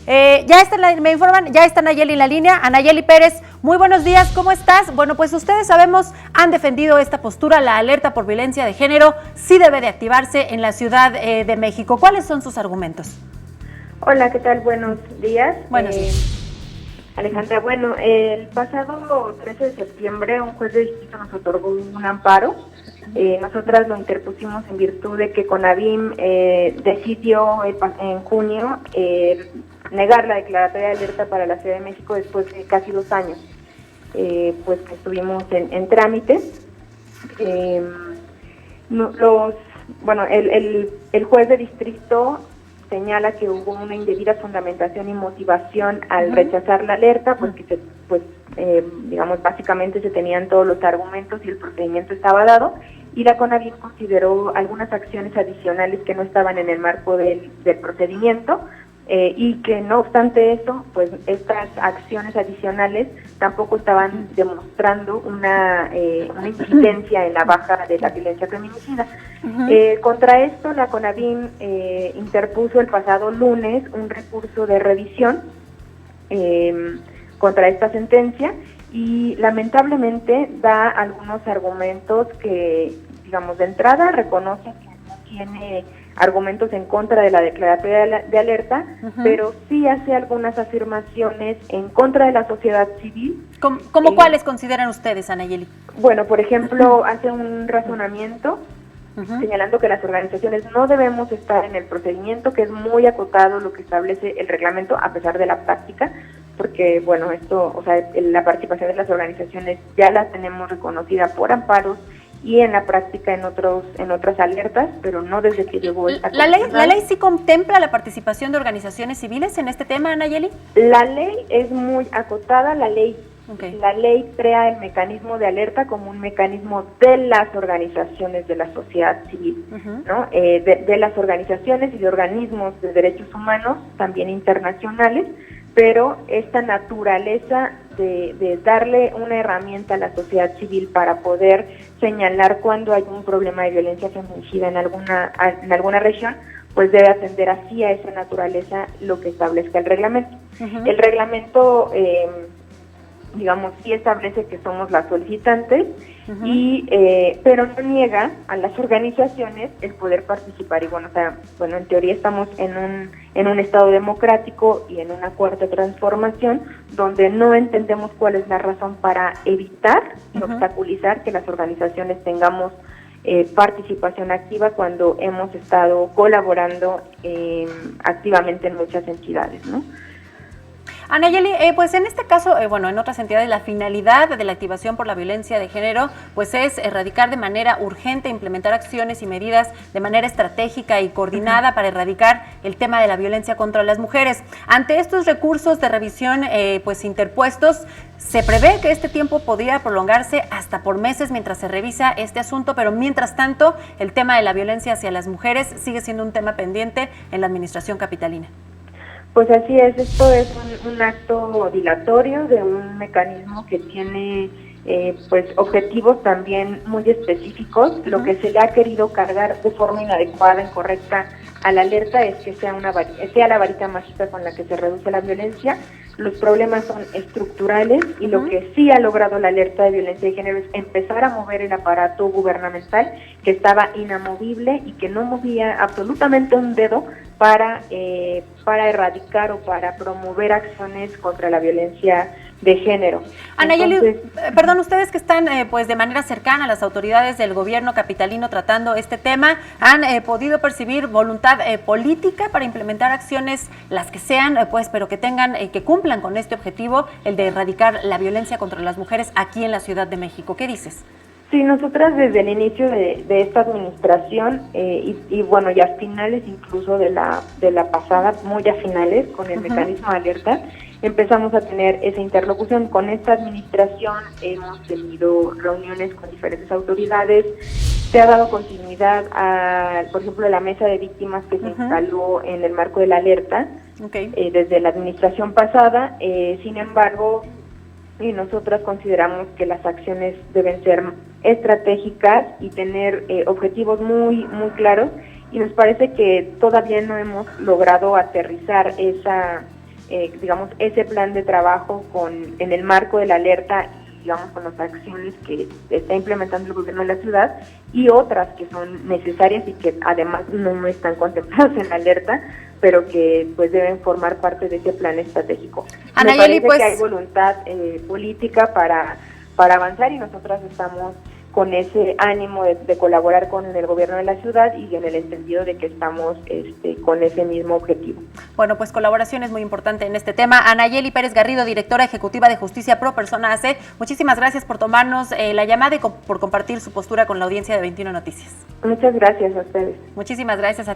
Me informan, ya está Nayeli en la línea. Nayeli Pérez, muy buenos días, ¿cómo estás? Bueno, pues ustedes han defendido esta postura, la alerta por violencia de género sí debe de activarse en la Ciudad de México. ¿Cuáles son sus argumentos? Hola, ¿qué tal? Buenos días. Buenos días. Alejandra, bueno, el pasado 13 de septiembre un juez de distrito nos otorgó un amparo. Nosotras lo interpusimos en virtud de que CONAVIM decidió en junio negar la declaratoria de alerta para la Ciudad de México después de casi 2 años, pues que estuvimos en trámite. El juez de distrito señala que hubo una indebida fundamentación y motivación al rechazar la alerta, básicamente se tenían todos los argumentos y el procedimiento estaba dado, y la CONAVIM consideró algunas acciones adicionales que no estaban en el marco del procedimiento, y que no obstante eso, pues estas acciones adicionales tampoco estaban demostrando una incidencia en la baja de la violencia feminicida. Contra esto, la CONAVIM interpuso el pasado lunes un recurso de revisión contra esta sentencia, y lamentablemente da algunos argumentos que, digamos, de entrada reconoce que no tiene argumentos en contra de la declaratoria de alerta, pero sí hace algunas afirmaciones en contra de la sociedad civil. ¿Cómo cuáles consideran ustedes, Nayeli? Bueno, por ejemplo, hace un razonamiento señalando que las organizaciones no debemos estar en el procedimiento, que es muy acotado lo que establece el reglamento a pesar de la práctica, porque bueno, la participación de las organizaciones ya la tenemos reconocida por amparos y en la práctica en otras alertas, pero no desde que llegó esta ¿La ley sí contempla la participación de organizaciones civiles en este tema, Nayeli? La ley es muy acotada. La ley crea el mecanismo de alerta como un mecanismo de las organizaciones de la sociedad civil, ¿no? De las organizaciones y de organismos de derechos humanos, también internacionales, pero esta naturaleza de darle una herramienta a la sociedad civil para poder señalar cuando hay un problema de violencia feminicida en alguna región, pues debe atender así a esa naturaleza lo que establezca el reglamento. El reglamento, sí establece que somos las solicitantes, pero no niega a las organizaciones el poder participar. Y en teoría estamos en un estado democrático y en una cuarta transformación donde no entendemos cuál es la razón para evitar y obstaculizar que las organizaciones tengamos participación activa cuando hemos estado colaborando activamente en muchas entidades, ¿no? Nayeli, pues en este caso, en otras entidades, la finalidad de la activación por la violencia de género pues es erradicar de manera urgente, implementar acciones y medidas de manera estratégica y coordinada para erradicar el tema de la violencia contra las mujeres. Ante estos recursos de revisión interpuestos, se prevé que este tiempo podría prolongarse hasta por meses mientras se revisa este asunto, pero mientras tanto el tema de la violencia hacia las mujeres sigue siendo un tema pendiente en la administración capitalina. Pues así es, esto es un acto dilatorio de un mecanismo que tiene objetivos también muy específicos. Lo que se le ha querido cargar de forma inadecuada, incorrecta a la alerta es que sea la varita mágica con la que se reduce la violencia. Los problemas son estructurales y lo que sí ha logrado la alerta de violencia de género es empezar a mover el aparato gubernamental que estaba inamovible y que no movía absolutamente un dedo para erradicar o para promover acciones contra la violencia de género. Nayeli, perdón, ustedes que están de manera cercana a las autoridades del gobierno capitalino tratando este tema, ¿han podido percibir voluntad política para implementar acciones, las que sean, pero que tengan, que cumplan con este objetivo, el de erradicar la violencia contra las mujeres aquí en la Ciudad de México? ¿Qué dices? Sí, nosotras desde el inicio de esta administración y a finales incluso de la pasada, muy a finales, con el mecanismo de alerta, empezamos a tener esa interlocución. Con esta administración hemos tenido reuniones con diferentes autoridades, se ha dado continuidad a, por ejemplo, la mesa de víctimas que se instaló en el marco de la alerta desde la administración pasada. Sin embargo, y nosotras consideramos que las acciones deben ser estratégicas y tener objetivos muy muy claros, y nos parece que todavía no hemos logrado aterrizar digamos, ese plan de trabajo en el marco de la alerta, digamos, con las acciones que está implementando el gobierno de la ciudad y otras que son necesarias y que además no están contempladas en la alerta, pero que pues deben formar parte de ese plan estratégico. Me parece que hay voluntad política para avanzar y nosotras estamos con ese ánimo de colaborar con el gobierno de la ciudad y en el entendido de que estamos con ese mismo objetivo. Bueno, pues colaboración es muy importante en este tema. Anayeli Pérez Garrido, directora ejecutiva de Justicia Pro Persona AC, muchísimas gracias por tomarnos la llamada y por compartir su postura con la audiencia de 21 Noticias. Muchas gracias a ustedes. Muchísimas gracias a